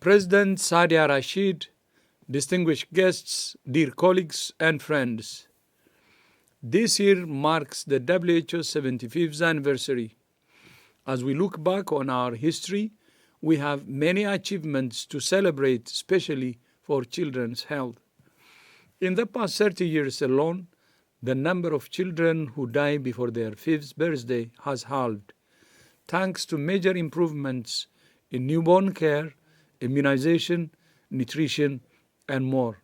President Sadia Rashid, distinguished guests, dear colleagues and friends, this year marks the WHO's 75th anniversary. As we look back on our history, we have many achievements to celebrate, especially for children's health. In the past 30 years alone, the number of children who die before their 5th birthday has halved, thanks to major improvements in newborn care, immunization, nutrition, and more.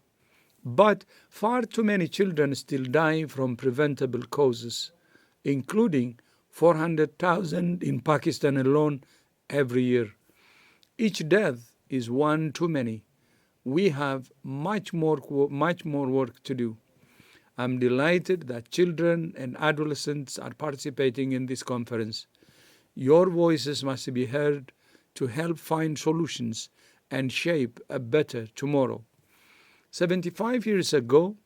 But far too many children still die from preventable causes, including 400,000 in Pakistan alone every year. Each death is one too many. We have much more work to do. I'm delighted that children and adolescents are participating in this conference. Your voices must be heard to help find solutions and shape a better tomorrow. 75 years ago,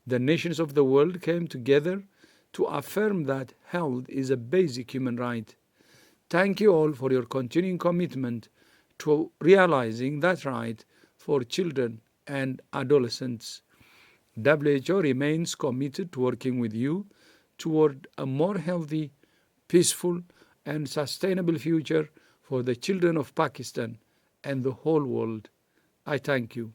the nations of the world came together to affirm that health is a basic human right. Thank you all for your continuing commitment to realizing that right for children and adolescents. WHO remains committed to working with you toward a more healthy, peaceful, and sustainable future for the children of Pakistan and the whole world. I thank you.